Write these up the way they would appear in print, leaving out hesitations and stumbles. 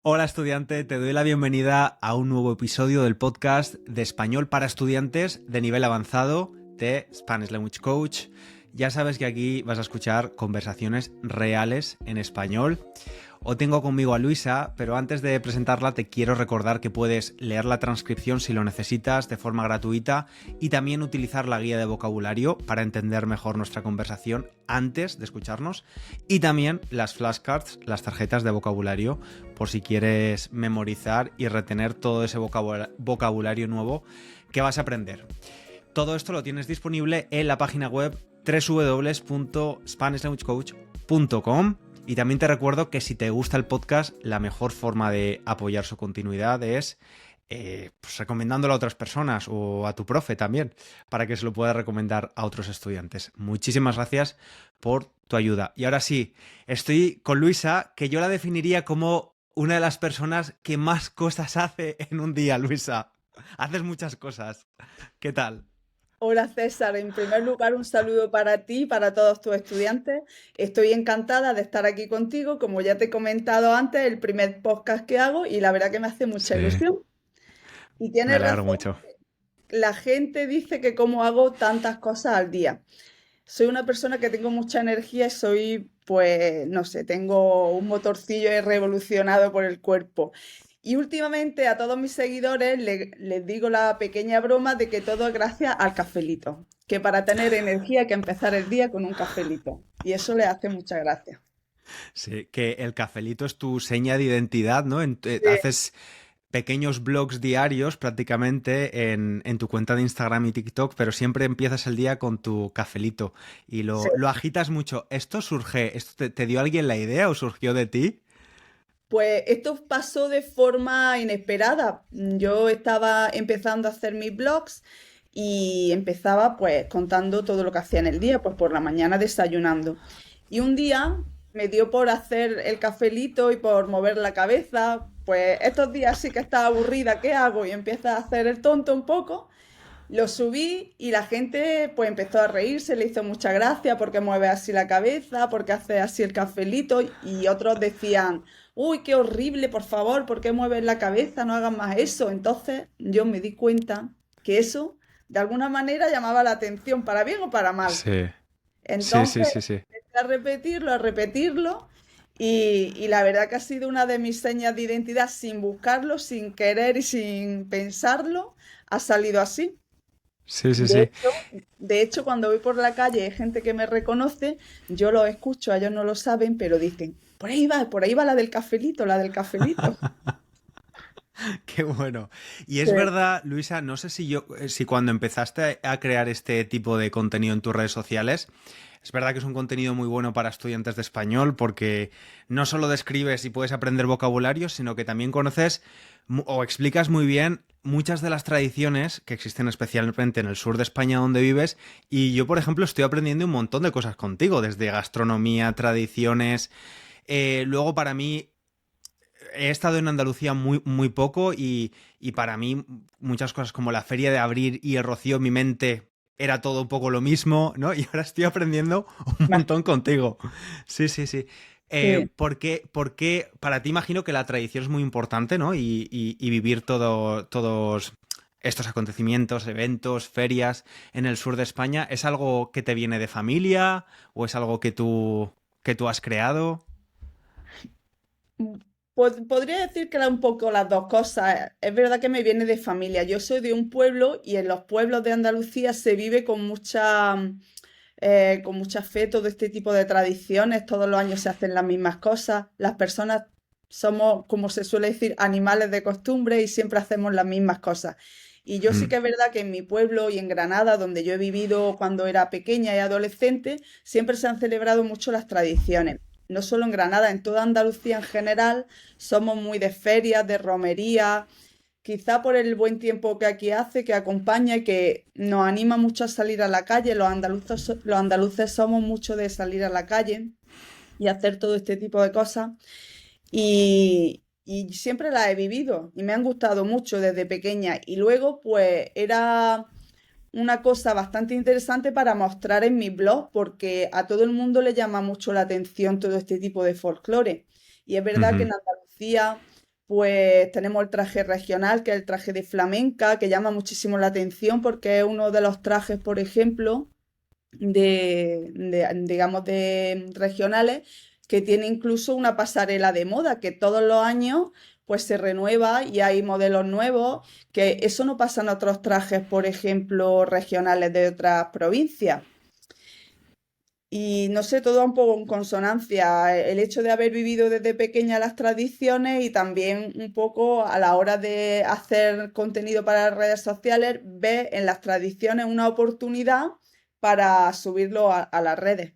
Hola estudiante, te doy la bienvenida a un nuevo episodio del podcast de español para estudiantes de nivel avanzado de Spanish Language Coach. Ya sabes que aquí vas a escuchar conversaciones reales en español. Hoy tengo conmigo a Luisa, pero antes de presentarla te quiero recordar que puedes leer la transcripción si lo necesitas de forma gratuita y también utilizar la guía de vocabulario para entender mejor nuestra conversación antes de escucharnos, y también las flashcards, las tarjetas de vocabulario, por si quieres memorizar y retener todo ese vocabulario nuevo que vas a aprender. Todo esto lo tienes disponible en la página web www.spanishlanguagecoach.com. Y también te recuerdo que si te gusta el podcast, la mejor forma de apoyar su continuidad es pues recomendándolo a otras personas o a tu profe también, para que se lo pueda recomendar a otros estudiantes. Muchísimas gracias por tu ayuda. Y ahora sí, estoy con Luisa, que yo la definiría como una de las personas que más cosas hace en un día, Luisa. Haces muchas cosas. ¿Qué tal? Hola César, en primer lugar un saludo para ti y para todos tus estudiantes. Estoy encantada de estar aquí contigo, como ya te he comentado antes, el primer podcast que hago y la verdad que me hace mucha Sí, ilusión. Y me tienes alegro razón, mucho. la gente dice que cómo hago tantas cosas al día. Soy una persona que tengo mucha energía y soy, pues, no sé, tengo un motorcillo ahí revolucionado por el cuerpo. Y últimamente a todos mis seguidores les digo la pequeña broma de que todo es gracias al cafelito, que para tener energía hay que empezar el día con un cafelito. Y eso les hace mucha gracia. Sí, que el cafelito es tu seña de identidad, ¿no? Sí, Haces pequeños blogs diarios prácticamente en tu cuenta de Instagram y TikTok, pero siempre empiezas el día con tu cafelito y sí. lo agitas mucho. ¿Esto te dio alguien la idea o surgió de ti? Pues esto pasó de forma inesperada. Yo estaba empezando a hacer mis blogs y empezaba pues contando todo lo que hacía en el día, pues por la mañana desayunando. Y un día me dio por hacer el cafelito y por mover la cabeza. Pues estos días sí que estaba aburrida, ¿qué hago? Y empiezo a hacer el tonto un poco. Lo subí y la gente pues empezó a reírse, le hizo mucha gracia porque mueve así la cabeza, porque hace así el cafelito y otros decían, uy, qué horrible, por favor, ¿por qué mueves la cabeza? No hagas más eso. Entonces yo me di cuenta que eso de alguna manera llamaba la atención, para bien o para mal. Sí, sí, sí, Entonces sí, sí. empecé a repetirlo y la verdad que ha sido una de mis señas de identidad sin buscarlo, sin querer y sin pensarlo, ha salido así. Sí, sí, De sí. hecho, de hecho, cuando voy por la calle y hay gente que me reconoce, yo lo escucho, ellos no lo saben, pero dicen, por ahí va la del cafelito, la del cafelito. Qué bueno. Y Sí, es verdad, Luisa, no sé si cuando empezaste a crear este tipo de contenido en tus redes sociales, es verdad que es un contenido muy bueno para estudiantes de español porque no solo describes y puedes aprender vocabulario, sino que también conoces o explicas muy bien muchas de las tradiciones que existen especialmente en el sur de España donde vives. Y yo, por ejemplo, estoy aprendiendo un montón de cosas contigo, desde gastronomía, tradiciones. Luego, para mí, he estado en Andalucía muy poco y para mí muchas cosas como la Feria de Abril y el Rocío en mi mente era todo un poco lo mismo, ¿no? Y ahora estoy aprendiendo un más, montón contigo. Sí, sí, sí. sí. ¿Por qué para ti imagino que la tradición es muy importante, ¿no? Y vivir todos estos acontecimientos, eventos, ferias en el sur de España, ¿es algo que te viene de familia o es algo que tú has creado? Podría decir que era un poco las dos cosas. Es verdad que me viene de familia. Yo soy de un pueblo y en los pueblos de Andalucía se vive con mucha fe todo este tipo de tradiciones. Todos los años se hacen las mismas cosas. Las personas somos, como se suele decir, animales de costumbre y siempre hacemos las mismas cosas. Y yo sí Mm. que es verdad que en mi pueblo y en Granada, donde yo he vivido cuando era pequeña y adolescente, siempre se han celebrado mucho las tradiciones. No solo en Granada, en toda Andalucía en general, somos muy de ferias, de romería, quizá por el buen tiempo que aquí hace, que acompaña y que nos anima mucho a salir a la calle. Los andaluces somos mucho de salir a la calle y hacer todo este tipo de cosas. Y siempre las he vivido y me han gustado mucho desde pequeña. Y luego, pues, era una cosa bastante interesante para mostrar en mi blog, porque a todo el mundo le llama mucho la atención todo este tipo de folclore. Y es verdad que Ujú. en Andalucía pues tenemos el traje regional, que es el traje de flamenca, que llama muchísimo la atención porque es uno de los trajes, por ejemplo, digamos, de regionales, que tiene incluso una pasarela de moda, que todos los años pues se renueva y hay modelos nuevos, que eso no pasa en otros trajes, por ejemplo, regionales de otras provincias. Y no sé, todo un poco en consonancia. El hecho de haber vivido desde pequeña las tradiciones y también un poco a la hora de hacer contenido para las redes sociales, ver en las tradiciones una oportunidad para subirlo a las redes.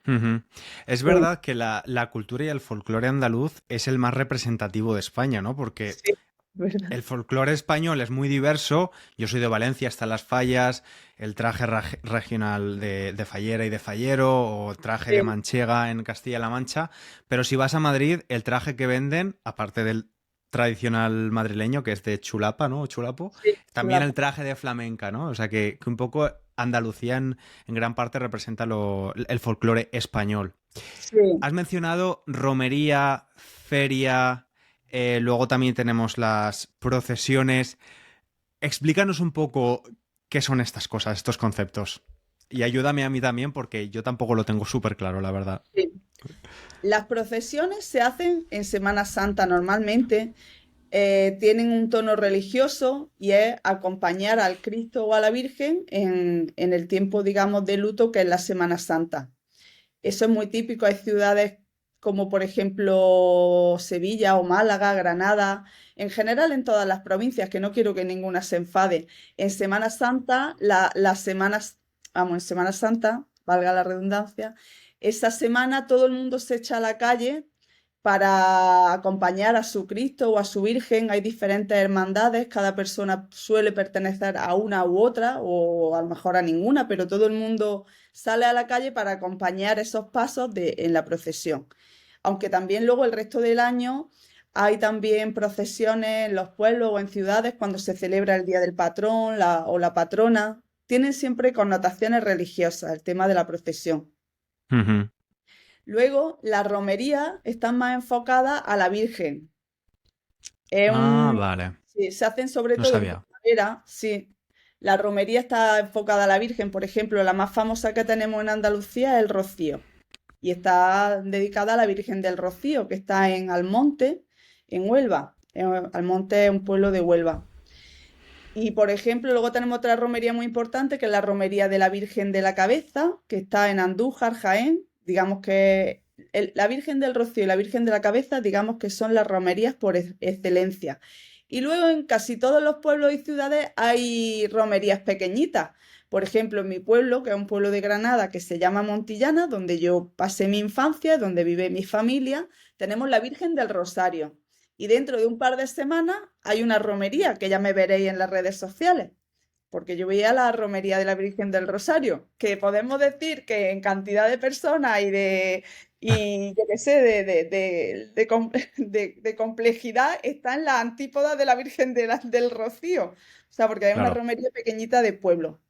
Ujú. Es Sí, verdad que la cultura y el folclore andaluz es el más representativo de España, ¿no? Porque sí, ¿verdad? el folclore español es muy diverso. Yo soy de Valencia, están las fallas, el traje regional de fallera y de fallero, o traje de Sí, manchega en Castilla-La Mancha. Pero si vas a Madrid, el traje que venden, aparte del tradicional madrileño, que es de chulapa, ¿no? O chulapo, sí, también chula. el traje de flamenca, ¿no? O sea que un poco Andalucía en gran parte representa el folclore español. Sí. Has mencionado romería, feria, luego también tenemos las procesiones. Explícanos un poco qué son estas cosas, estos conceptos. Y ayúdame a mí también porque yo tampoco lo tengo súper claro, la verdad. Sí. Las procesiones se hacen en Semana Santa normalmente, tienen un tono religioso y es acompañar al Cristo o a la Virgen en el tiempo, digamos, de luto que es la Semana Santa. Eso es muy típico. Hay ciudades como, por ejemplo, Sevilla o Málaga, Granada, en general en todas las provincias, que no quiero que ninguna se enfade. En Semana Santa, las semanas, vamos, en Semana Santa, valga la redundancia, esa semana todo el mundo se echa a la calle para acompañar a su Cristo o a su Virgen. Hay diferentes hermandades, cada persona suele pertenecer a una u otra, o a lo mejor a ninguna, pero todo el mundo sale a la calle para acompañar esos pasos en la procesión. Aunque también luego el resto del año hay también procesiones en los pueblos o en ciudades cuando se celebra el Día del Patrón o la patrona. Tienen siempre connotaciones religiosas el tema de la procesión. Ujú. Luego, las romerías están más enfocadas a la Virgen. Es Ah, un, vale. sí, se hacen sobre No todo en sabía. primavera, sí. La romería está enfocada a la Virgen, por ejemplo, la más famosa que tenemos en Andalucía es el Rocío y está dedicada a la Virgen del Rocío, que está en Almonte, en Huelva. Almonte es un pueblo de Huelva. Y, por ejemplo, luego tenemos otra romería muy importante, que es la romería de la Virgen de la Cabeza, que está en Andújar, Jaén. Digamos que la Virgen del Rocío y la Virgen de la Cabeza, digamos que son las romerías por excelencia. Y luego en casi todos los pueblos y ciudades hay romerías pequeñitas. Por ejemplo, en mi pueblo, que es un pueblo de Granada que se llama Montillana, donde yo pasé mi infancia, donde vive mi familia, tenemos la Virgen del Rosario. Y dentro de un par de semanas hay una romería que ya me veréis en las redes sociales, porque yo veía la romería de la Virgen del Rosario, que podemos decir que en cantidad de personas y yo qué sé, de complejidad está en la antípoda de la Virgen del Rocío. O sea, porque hay una Claro, romería pequeñita de pueblo.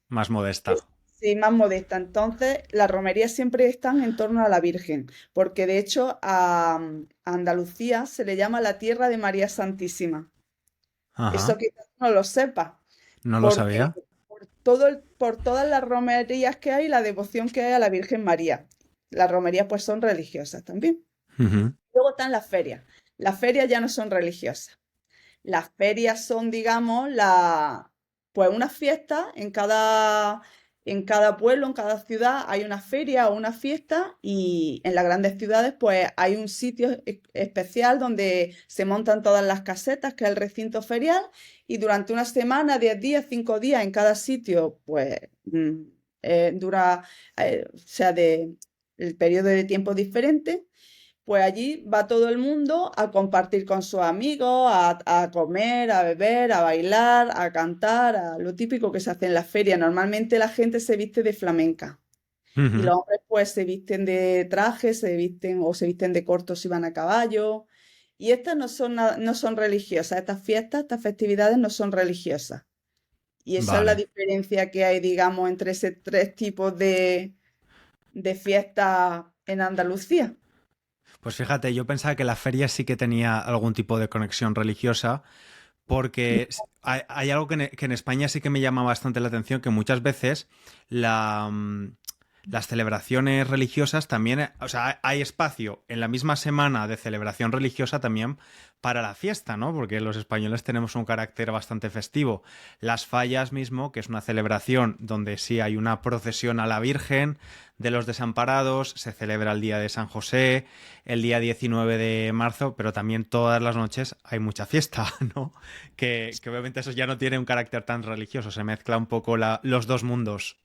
más Es- modesta. Sí, más modesta. Entonces, las romerías siempre están en torno a la Virgen, porque de hecho a Andalucía se le llama la tierra de María Santísima. Eso Ajá. quizás no lo sepa, No lo porque sabía. por todas las romerías que hay, la devoción que hay a la Virgen María. Las romerías pues son religiosas también. Ujú. Luego están las ferias. Las ferias ya no son religiosas. Las ferias son, digamos, pues una fiesta en cada pueblo, en cada ciudad hay una feria o una fiesta y en las grandes ciudades pues hay un sitio especial donde se montan todas las casetas, que es el recinto ferial, y durante una semana, 10 días, 5 días en cada sitio, pues dura, o sea, el periodo de tiempo diferente, pues allí va todo el mundo a compartir con sus amigos, a comer, a beber, a bailar, a cantar, a lo típico que se hace en las ferias. Normalmente la gente se viste de flamenca y Ujú. los hombres pues se visten de trajes, se visten o se visten de cortos si van a caballo. Y estas no son, no son religiosas, estas fiestas, estas festividades no son religiosas. Y esa es la Vale. diferencia que hay, digamos, entre esos tres tipos de fiestas en Andalucía. Pues fíjate, yo pensaba que la feria sí que tenía algún tipo de conexión religiosa, porque hay algo que en España sí que me llama bastante la atención, que muchas veces la, las celebraciones religiosas también, o sea, hay espacio en la misma semana de celebración religiosa también para la fiesta, ¿no? Porque los españoles tenemos un carácter bastante festivo. Las Fallas mismo, que es una celebración donde sí hay una procesión a la Virgen de los Desamparados, se celebra el día de San José, el día 19 de marzo, pero también todas las noches hay mucha fiesta, ¿no? Que obviamente eso ya no tiene un carácter tan religioso, se mezcla un poco los dos mundos.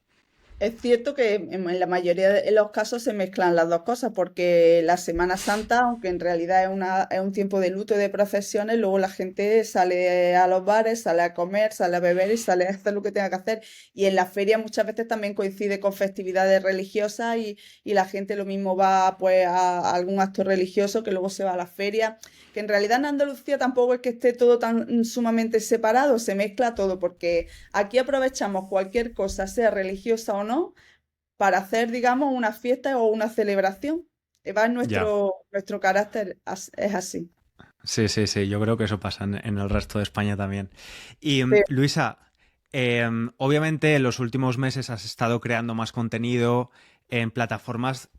Es cierto que en la mayoría de los casos se mezclan las dos cosas, porque la Semana Santa, aunque en realidad es un tiempo de luto y de procesiones, luego la gente sale a los bares, sale a comer, sale a beber y sale a hacer lo que tenga que hacer. Y en la feria muchas veces también coincide con festividades religiosas y la gente lo mismo va pues a algún acto religioso que luego se va a la feria. Que en realidad en Andalucía tampoco es que esté todo tan sumamente separado, se mezcla todo, porque aquí aprovechamos cualquier cosa, sea religiosa o no, para hacer, digamos, una fiesta o una celebración. Va en Ya. nuestro carácter, es así. Sí, sí, sí, yo creo que eso pasa en el resto de España también. Y Sí, Luisa, obviamente en los últimos meses has estado creando más contenido en plataformas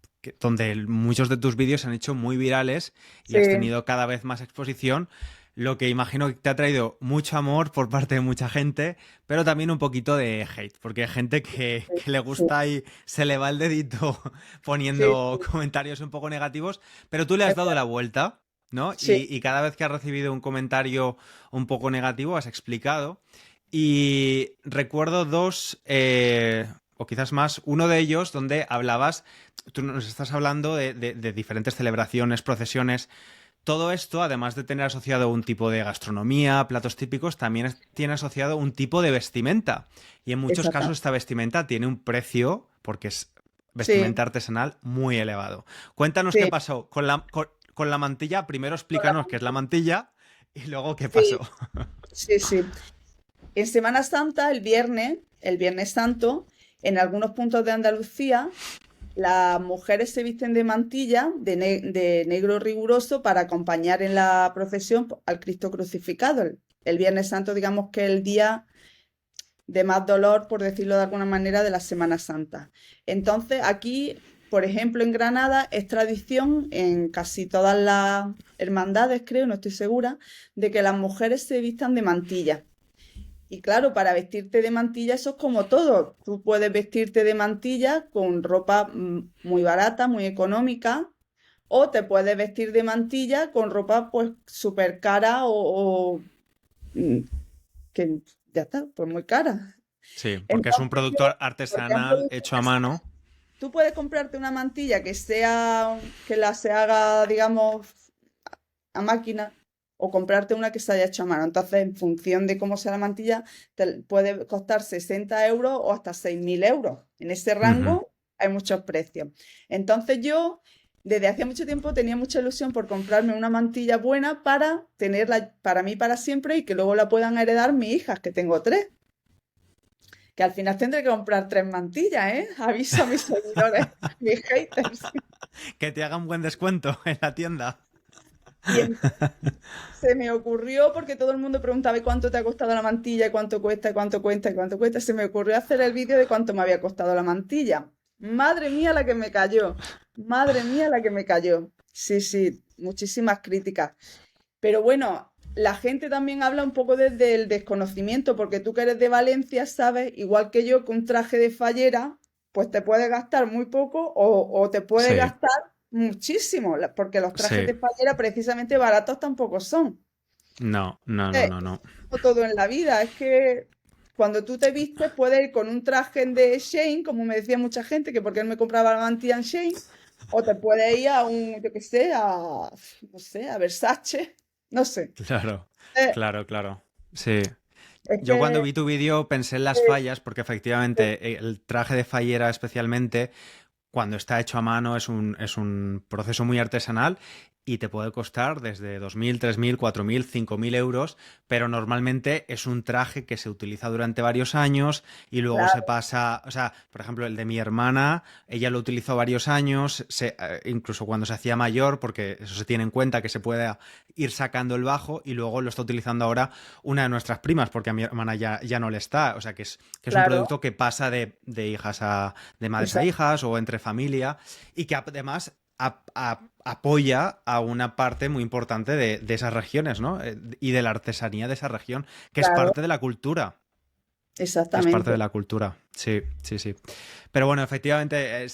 donde muchos de tus vídeos se han hecho muy virales y has sí, tenido cada vez más exposición, lo que imagino que te ha traído mucho amor por parte de mucha gente, pero también un poquito de hate, porque hay gente que le sí, gusta y se le va el dedito sí, poniendo sí, comentarios un poco negativos, pero tú le has es dado la verdad. vuelta. ¿No? Sí, Y cada vez que has recibido un comentario un poco negativo, has explicado. Y recuerdo dos, o quizás más, uno de ellos donde hablabas, tú nos estás hablando de diferentes celebraciones, procesiones. Todo esto, además de tener asociado un tipo de gastronomía, platos típicos, también tiene asociado un tipo de vestimenta. Y en muchos casos exactamente. esta vestimenta tiene un precio, porque es Sí, vestimenta artesanal, muy elevado. Cuéntanos qué sí, pasó con la mantilla. Primero con la explícanos qué es la mantilla y luego qué pasó. sí, sí, sí. En Semana Santa, el Viernes Santo, en algunos puntos de Andalucía, las mujeres se visten de mantilla de negro riguroso para acompañar en la procesión al Cristo crucificado. El Viernes Santo, digamos que es el día de más dolor, por decirlo de alguna manera, de la Semana Santa. Entonces, aquí, por ejemplo, en Granada, es tradición en casi todas las hermandades, creo, no estoy segura, de que las mujeres se vistan de mantilla. Y claro, para vestirte de mantilla eso es como todo. Tú puedes vestirte de mantilla con ropa muy barata, muy económica, o te puedes vestir de mantilla con ropa pues súper cara mm, que ya está, pues muy cara. Sí, porque es un Entonces yo, producto lo que han artesanal podido hecho a hacer mano. es, tú puedes comprarte una mantilla que sea, que la se haga, digamos, a máquina o comprarte una que se haya hecho a mano. Entonces, en función de cómo sea la mantilla, te puede costar 60 euros o hasta 6.000 euros. En ese Ujú. rango hay muchos precios. Entonces, yo desde hace mucho tiempo tenía mucha ilusión por comprarme una mantilla buena para tenerla para mí para siempre y que luego la puedan heredar mis hijas, que tengo tres. Que al final tendré que comprar tres mantillas, ¿eh? Aviso a mis seguidores, a mis haters. Que te haga un buen descuento en la tienda. Y se me ocurrió, porque todo el mundo preguntaba, ¿y cuánto te ha costado la mantilla? ¿Y cuánto cuesta? ¿Y cuánto cuesta? ¿Y cuánto cuesta? Se me ocurrió hacer el vídeo de cuánto me había costado la mantilla. Madre mía la que me cayó. Madre mía la que me cayó. Sí, sí, muchísimas críticas. Pero bueno, la gente también habla un poco desde el desconocimiento, porque tú que eres de Valencia sabes, igual que yo, que un traje de fallera, pues te puede gastar muy poco o te puede Sí, gastar muchísimo, porque los trajes sí. de fallera precisamente baratos tampoco son. No, no, no, Eh, no, no. Como todo en la vida, es que cuando tú te vistes puedes ir con un traje de Shane, como me decía mucha gente, que porque él me compraba la mantilla en Shane, o te puedes ir a un, yo qué sé, no sé, a Versace, no sé. Claro, Eh, claro, claro. Sí. es Yo cuando que vi tu vídeo pensé en las eh, fallas, porque eh, efectivamente el traje de fallera especialmente, cuando está hecho a mano, es un proceso muy artesanal y te puede costar desde 2.000, 3.000, 4.000, 5.000 euros, pero normalmente es un traje que se utiliza durante varios años y luego se Claro, pasa, o sea, por ejemplo, el de mi hermana, ella lo utilizó varios años, incluso cuando se hacía mayor, porque eso se tiene en cuenta que se puede ir sacando el bajo y luego lo está utilizando ahora una de nuestras primas, porque a mi hermana ya no le está, o sea, que es un claro, producto que pasa de hijas de madres a exacto, hijas o entre familia y que además apoya a una parte muy importante de esas regiones, ¿no? Y de la artesanía de esa región, que es claro, parte de la cultura. Es parte de exactamente. la cultura. Sí, sí, sí. Pero bueno, efectivamente,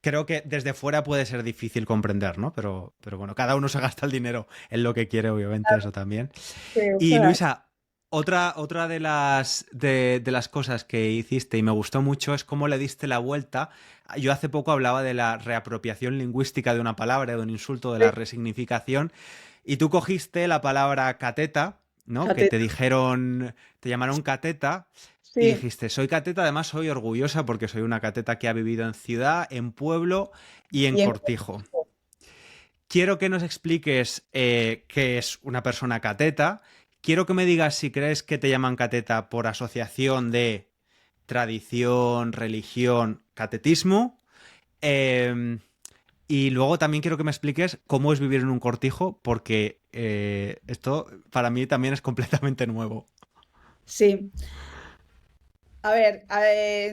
creo que desde fuera puede ser difícil comprender, ¿no? Pero bueno, cada uno se gasta el dinero en lo que quiere, obviamente, eso también. Se Y usa, Luisa, otra de las cosas que hiciste y me gustó mucho es cómo le diste la vuelta. Yo hace poco hablaba de la reapropiación lingüística de una palabra, de un insulto, de la resignificación, y tú cogiste la palabra cateta, ¿no? Que te fíjate, dijeron, te llamaron cateta, y sí, dijiste, soy cateta, además soy orgullosa porque soy una cateta que ha vivido en ciudad, en pueblo y en y en cortijo. Quiero que nos expliques qué es una persona cateta. Quiero que me digas si crees que te llaman cateta por asociación de tradición, religión, catetismo. Eh, y luego también quiero que me expliques cómo es vivir en un cortijo, porque esto para mí también es completamente nuevo. sí. A ver,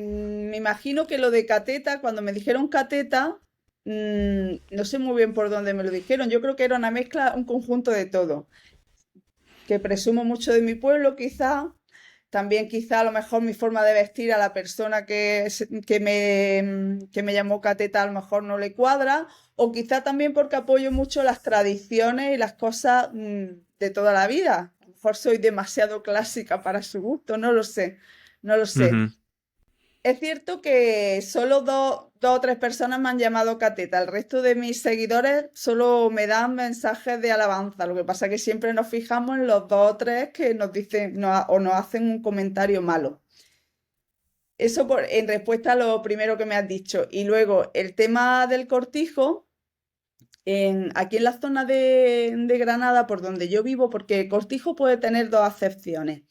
me imagino que lo de cateta, cuando me dijeron cateta, no sé muy bien por dónde me lo dijeron. Yo creo que era una mezcla, un conjunto de todo, que presumo mucho de mi pueblo, quizá. También quizá a lo mejor mi forma de vestir a la persona que me llamó cateta a lo mejor no le cuadra, o quizá también porque apoyo mucho las tradiciones y las cosas de toda la vida. A lo mejor soy demasiado clásica para su gusto, no lo sé, no lo sé. Ujú. Es cierto que solo dos o tres personas me han llamado cateta. El resto de mis seguidores solo me dan mensajes de alabanza. Lo que pasa es que siempre nos fijamos en los dos o tres que nos dicen o nos hacen un comentario malo. Eso en respuesta a lo primero que me has dicho. Y luego el tema del cortijo, aquí en la zona de Granada, por donde yo vivo, porque cortijo puede tener dos acepciones.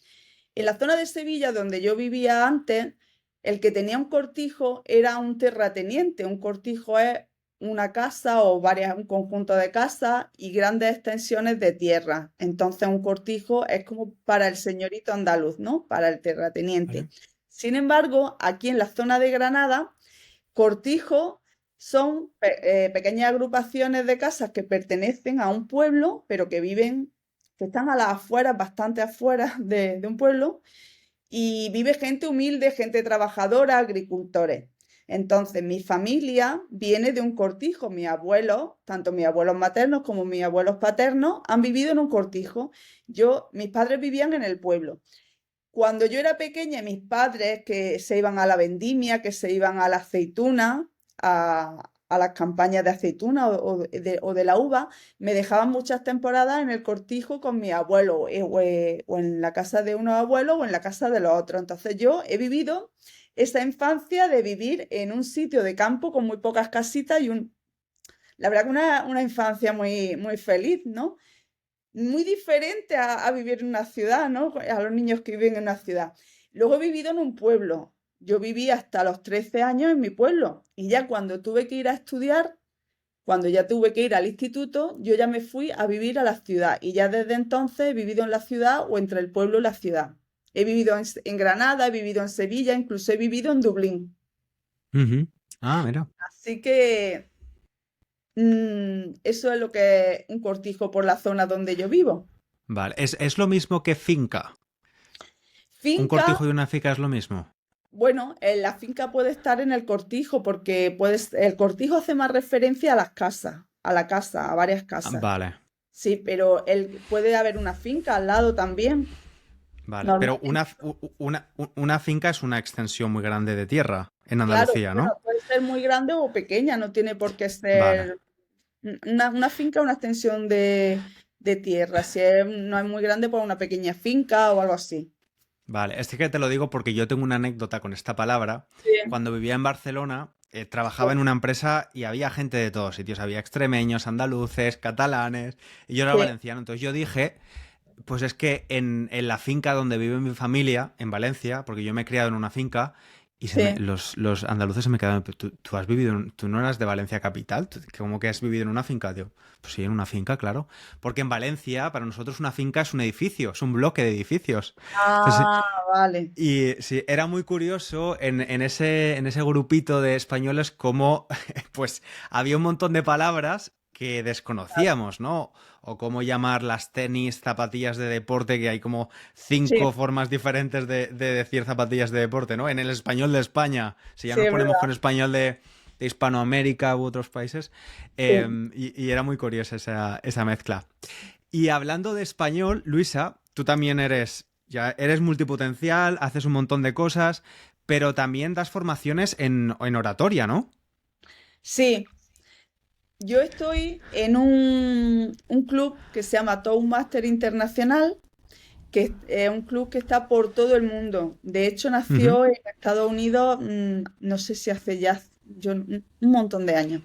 En la zona de Sevilla, donde yo vivía antes, el que tenía un cortijo era un terrateniente. Un cortijo es una casa o un conjunto de casas y grandes extensiones de tierra. Entonces, un cortijo es como para el señorito andaluz, ¿no? Para el terrateniente. ¿Vale? Sin embargo, aquí en la zona de Granada, cortijo son pequeñas agrupaciones de casas que pertenecen a un pueblo, pero que viven, que están a las afueras, bastante afuera de un pueblo, y vive gente humilde, gente trabajadora, agricultores. Entonces, mi familia viene de un cortijo. Mis abuelos, tanto mis abuelos maternos como mis abuelos paternos, han vivido en un cortijo. Mis padres vivían en el pueblo. Cuando yo era pequeña, mis padres que se iban a la vendimia, que se iban a la aceituna, a las campañas de aceituna o de la uva, me dejaban muchas temporadas en el cortijo con mi abuelo, o en la casa de unos abuelos o en la casa de los otros. Entonces yo he vivido esa infancia de vivir en un sitio de campo con muy pocas casitas la verdad que una infancia muy, muy feliz, ¿no? Muy diferente a vivir en una ciudad, ¿no? A los niños que viven en una ciudad. Luego he vivido en un pueblo. Yo viví hasta los 13 años en mi pueblo y ya cuando tuve que ir a estudiar, cuando ya tuve que ir al instituto, yo ya me fui a vivir a la ciudad y ya desde entonces he vivido en la ciudad o entre el pueblo y la ciudad. He vivido en Granada, he vivido en Sevilla, incluso he vivido en Dublín. Ujú. Ah, mira. Así que eso es lo que es un cortijo por la zona donde yo vivo. Vale. Es lo mismo que finca. Un Finca. cortijo y una finca es lo mismo. Bueno, la finca puede estar en el cortijo porque el cortijo hace más referencia a las casas, a la casa, a varias Ah, casas. vale. Sí, pero puede haber una finca al lado también. Vale, pero Normalmente, una finca es una extensión muy grande de tierra en claro, Andalucía, bueno, ¿no? puede ser muy grande o pequeña, no tiene por qué Vale, ser una finca, una extensión de tierra. Si no es muy grande, pues una pequeña finca o algo así. vale. Es que te lo digo porque yo tengo una anécdota con esta palabra. Sí. Cuando vivía en Barcelona, trabajaba en una empresa y había gente de todos sitios. Había extremeños, andaluces, catalanes, y yo era Sí, valenciano. Entonces yo dije, pues es que en la finca donde vive mi familia, en Valencia, porque yo me he criado en una finca, y sí. los andaluces se me quedaban, "¿Pero tú has vivido, tú no eras de Valencia capital? ¿Cómo que has vivido en una finca?" Digo, pues sí, en una finca, claro. Porque en Valencia, para nosotros una finca es un edificio, es un bloque de edificios. Entonces, Ah, vale. y sí, era muy curioso en ese grupito de españoles cómo pues había un montón de palabras que desconocíamos, ¿no? O cómo llamar las tenis, zapatillas de deporte, que hay como Sí, 5 formas diferentes de decir zapatillas de deporte, ¿no? En el español de España, si ya sí, nos es ponemos con verdad. español de Hispanoamérica u otros países, Sí, y era muy curiosa esa mezcla. Y hablando de español, Luisa, tú también ya eres multipotencial, haces un montón de cosas, pero también das formaciones en oratoria, ¿no? sí. Yo estoy en un club que se llama Toastmaster Internacional, que es un club que está por todo el mundo. De hecho, Ujú. nació en Estados Unidos, no sé si hace ya un montón de años.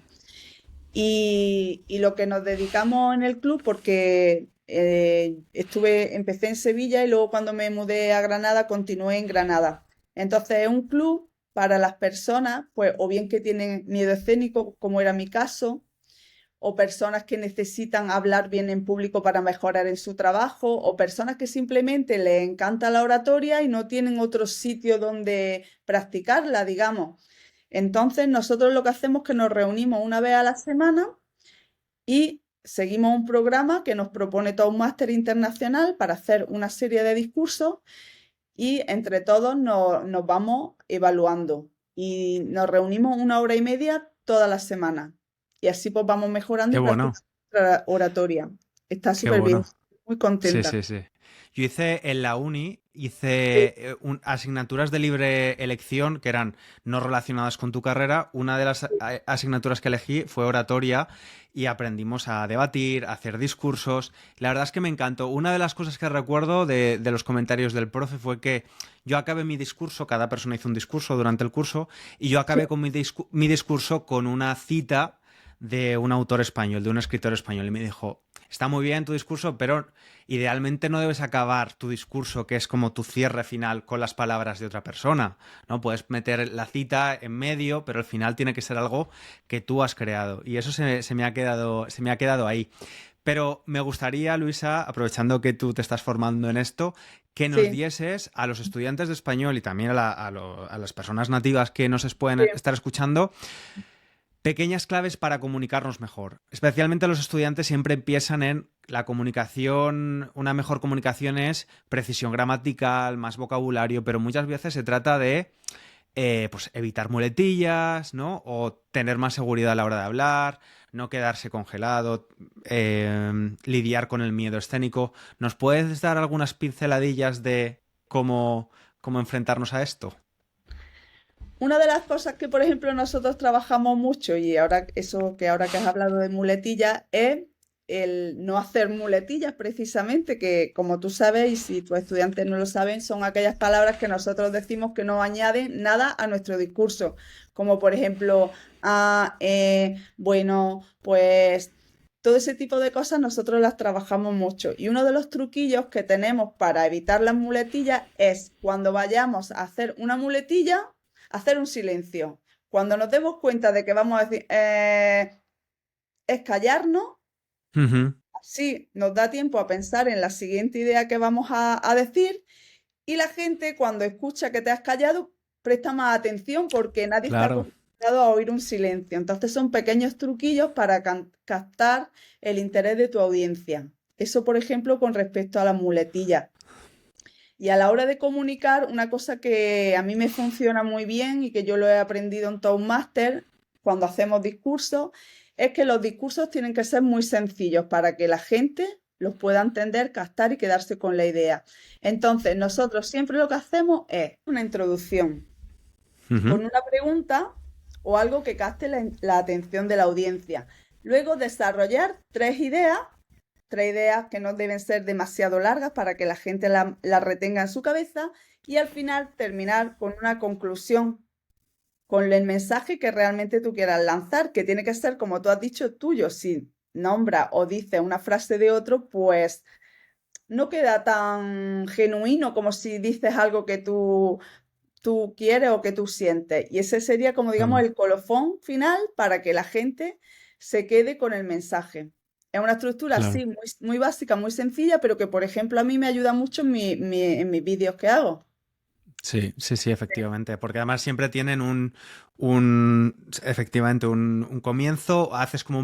Y lo que nos dedicamos en el club, porque empecé en Sevilla y luego cuando me mudé a Granada, continué en Granada. Entonces es un club para las personas, pues, o bien que tienen miedo escénico, como era mi caso, o personas que necesitan hablar bien en público para mejorar en su trabajo, o personas que simplemente les encanta la oratoria y no tienen otro sitio donde practicarla, digamos. Entonces, nosotros lo que hacemos es que nos reunimos una vez a la semana y seguimos un programa que nos propone todo un máster internacional para hacer una serie de discursos y entre todos nos vamos evaluando y nos reunimos 1 hora y media todas las semanas y así pues vamos mejorando Qué y bueno, practicando nuestra oratoria. Está qué súper bien, bueno. muy Sí, contenta. sí, sí. Yo hice en la uni, Sí, asignaturas de libre elección que eran no relacionadas con tu carrera. Una de las asignaturas que elegí fue oratoria y aprendimos a debatir, a hacer discursos. La verdad es que me encantó. Una de las cosas que recuerdo de los comentarios del profe fue que yo acabé mi discurso, cada persona hizo un discurso durante el curso, y yo sí. acabé con mi discurso con una cita de un autor español, de un escritor español, y me dijo, está muy bien tu discurso, pero idealmente no debes acabar tu discurso, que es como tu cierre final, con las palabras de otra persona, ¿no? Puedes meter la cita en medio, pero al final tiene que ser algo que tú has creado. Y eso se me ha quedado ahí. Pero me gustaría, Luisa, aprovechando que tú te estás formando en esto, que nos Sí, dieses a los estudiantes de español y también a las personas nativas que nos pueden sí. estar escuchando, pequeñas claves para comunicarnos mejor. Especialmente los estudiantes siempre empiezan en la comunicación, una mejor comunicación es precisión gramatical, más vocabulario, pero muchas veces se trata de pues evitar muletillas, ¿no? O tener más seguridad a la hora de hablar, no quedarse congelado, lidiar con el miedo escénico. ¿Nos puedes dar algunas pinceladillas de cómo enfrentarnos a esto? Una de las cosas que, por ejemplo, nosotros trabajamos mucho y ahora que has hablado de muletillas es el no hacer muletillas precisamente, que como tú sabes y si tus estudiantes no lo saben, son aquellas palabras que nosotros decimos que no añaden nada a nuestro discurso, como por ejemplo, bueno, pues todo ese tipo de cosas nosotros las trabajamos mucho. Y uno de los truquillos que tenemos para evitar las muletillas es cuando vayamos a hacer una muletilla, hacer un silencio. Cuando nos demos cuenta de que vamos a decir, es callarnos, Ujú. así nos da tiempo a pensar en la siguiente idea que vamos a decir y la gente cuando escucha que te has callado presta más atención porque nadie está Claro. acostumbrado a oír un silencio. Entonces son pequeños truquillos para captar el interés de tu audiencia. Eso, por ejemplo, con respecto a las muletillas. Y a la hora de comunicar, una cosa que a mí me funciona muy bien y que yo lo he aprendido en Toastmaster cuando hacemos discursos, es que los discursos tienen que ser muy sencillos para que la gente los pueda entender, captar y quedarse con la idea. Entonces, nosotros siempre lo que hacemos es una introducción Ujú. con una pregunta o algo que capte la atención de la audiencia. Luego, desarrollar tres ideas que no deben ser demasiado largas para que la gente la retenga en su cabeza y al final terminar con una conclusión con el mensaje que realmente tú quieras lanzar, que tiene que ser, como tú has dicho, tuyo. Si nombra o dice una frase de otro, pues no queda tan genuino como si dices algo que tú quieres o que tú sientes. Y ese sería como, digamos, Claro, el colofón final para que la gente se quede con el mensaje. Es una estructura claro. así, muy básica, muy sencilla, pero que, por ejemplo, a mí me ayuda mucho en mis vídeos que hago. Sí, sí, sí, efectivamente. Porque además siempre tienen efectivamente, un comienzo, haces como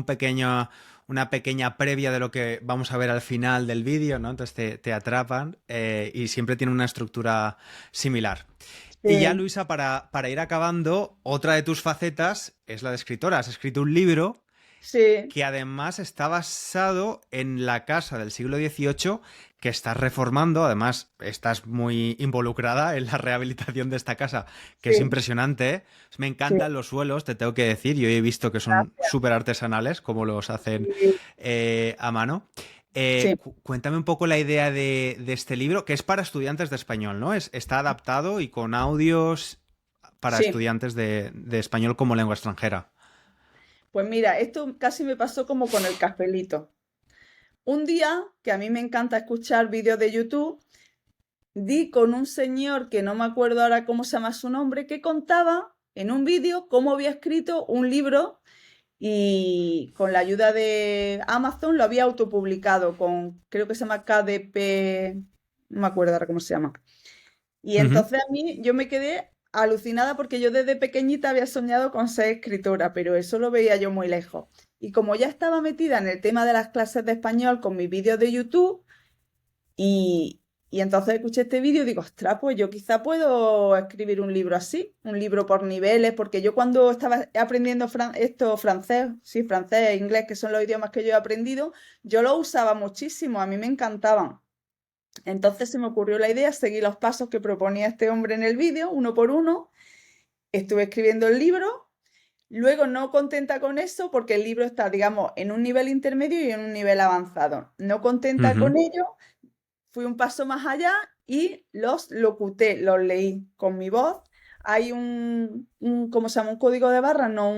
una pequeña previa de lo que vamos a ver al final del vídeo, ¿no? Entonces te atrapan y siempre tienen una estructura similar. Y ya, Sí, Luisa, para ir acabando, otra de tus facetas es la de escritora. Has escrito un libro sí, que además está basado en la casa del siglo XVIII que estás reformando. Además, estás muy involucrada en la rehabilitación de esta casa, que es sí, impresionante, ¿eh? Me sí, encantan los suelos, te tengo que decir. Yo he visto que son gracias. súper artesanales, como los hacen Sí, a mano. sí, Cuéntame un poco la idea de este libro, que es para estudiantes de español, ¿no? Está adaptado y con audios para sí. estudiantes de español como lengua extranjera. Pues mira, esto casi me pasó como con el cafelito. Un día, que a mí me encanta escuchar vídeos de YouTube, di con un señor que no me acuerdo ahora cómo se llama su nombre, que contaba en un vídeo cómo había escrito un libro y con la ayuda de Amazon lo había autopublicado con, creo que se llama KDP, no me acuerdo ahora cómo se llama. Y Ujú, entonces a mí yo me quedé alucinada porque yo desde pequeñita había soñado con ser escritora, pero eso lo veía yo muy lejos. Y como ya estaba metida en el tema de las clases de español con mis vídeos de YouTube, y entonces escuché este vídeo y digo, ostras, pues yo quizá puedo escribir un libro así, un libro por niveles, porque yo cuando estaba aprendiendo esto francés, sí, francés e inglés, que son los idiomas que yo he aprendido, yo lo usaba muchísimo, a mí me encantaban. Entonces se me ocurrió la idea, seguí los pasos que proponía este hombre en el vídeo, uno por uno, estuve escribiendo el libro, luego no contenta con eso, porque el libro está, digamos, en un nivel intermedio y en un nivel avanzado. No contenta ujú. con ello, fui un paso más allá y los locuté, los leí con mi voz. Hay ¿cómo se llama? Un código de barra, no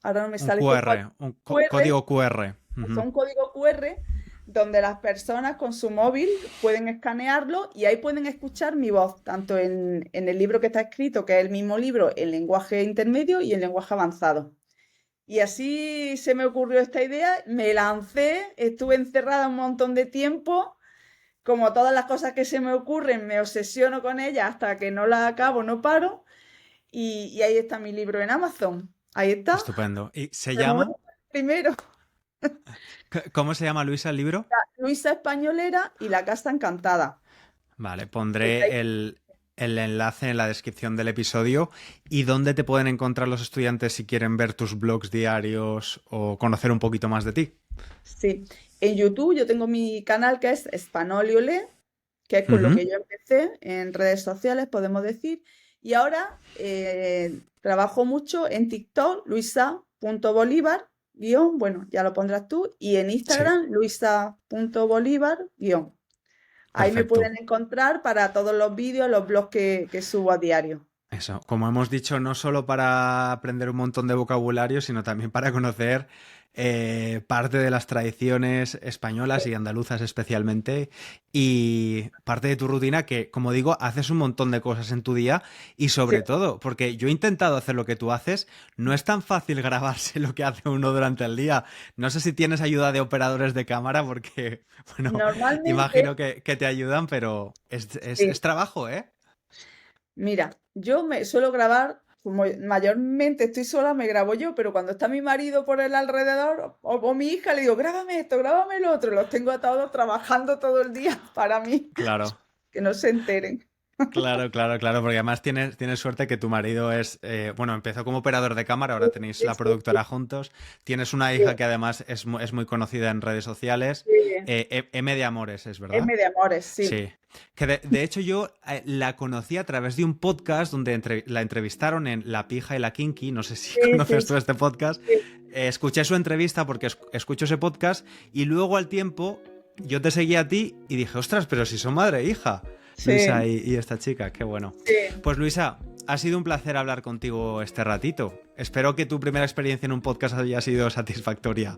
ahora no me Un sale este QR, cuadro un QR, código QR. son Ujú. un código QR donde las personas con su móvil pueden escanearlo y ahí pueden escuchar mi voz, tanto en el libro que está escrito, que es el mismo libro, en lenguaje intermedio y en lenguaje avanzado. Y así se me ocurrió esta idea, me lancé, estuve encerrada un montón de tiempo, como todas las cosas que se me ocurren, me obsesiono con ellas hasta que no las acabo, no paro. Y ahí está mi libro en Amazon. Ahí está. Estupendo. ¿Y se De llama? momento, primero, ¿Cómo se llama, Luisa, el libro? Luisa Españolera y la Casa Encantada. Vale, Está ahí. pondré el enlace en la descripción del episodio. ¿Y dónde te pueden encontrar los estudiantes si quieren ver tus blogs diarios o conocer un poquito más de ti? Sí. En YouTube yo tengo mi canal que es Spanoliole, que es con lo Ujú. que yo empecé en redes sociales, podemos decir. Y ahora trabajo mucho en TikTok, luisa.bolívar, guión, bueno, ya lo pondrás tú, y en Sí, Instagram, luisa.bolívar, guión. Ahí me perfecto. pueden encontrar para todos los vídeos, los blogs que subo a diario. Eso, como hemos dicho, no solo para aprender un montón de vocabulario, sino también para conocer parte de las tradiciones españolas y andaluzas especialmente, y parte de tu rutina que, como digo, haces un montón de cosas en tu día y Sí, sobre todo, porque yo he intentado hacer lo que tú haces, no es tan fácil grabarse lo que hace uno durante el día. No sé si tienes ayuda de operadores de cámara porque, bueno, normalmente, imagino que te ayudan, pero es sí. trabajo, ¿eh? Mira, yo me suelo grabar, como mayormente estoy sola, me grabo yo, pero cuando está mi marido por el alrededor o mi hija, le digo, grábame esto, grábame lo otro. Los tengo a todos trabajando todo el día para mí, Claro. que no se enteren. Claro, claro, claro, porque además tienes suerte que tu marido bueno, empezó como operador de cámara, ahora tenéis Sí, la sí, sí, productora juntos, tienes una hija sí, que además es muy conocida en redes sociales, sí. M de Amores, ¿es verdad? M de Amores, sí. Sí, que de hecho yo la conocí a través de un podcast donde la entrevistaron en La Pija y la Kinky, no sé si Sí, sí, conoces tú sí, este podcast. sí, Escuché su entrevista porque escucho ese podcast y luego al tiempo yo te seguí a ti y dije, ostras, pero si son madre e hija, Luisa sí, y esta chica, qué bueno. sí, Pues Luisa, ha sido un placer hablar contigo este ratito. Espero que tu primera experiencia en un podcast haya sido satisfactoria.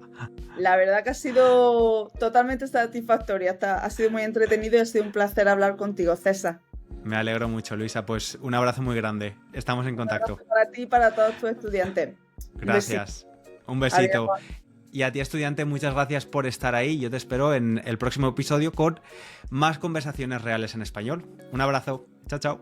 La verdad que ha sido totalmente satisfactoria, ha sido muy entretenido y ha sido un placer hablar contigo, César. Me alegro mucho, Luisa. Pues un abrazo muy grande. Estamos en contacto. Un abrazo para ti y para todos tus estudiantes. Gracias. Un besito. Adiós. Y a ti, estudiante, muchas gracias por estar ahí. Yo te espero en el próximo episodio con más conversaciones reales en español. Un abrazo. Chao, chao.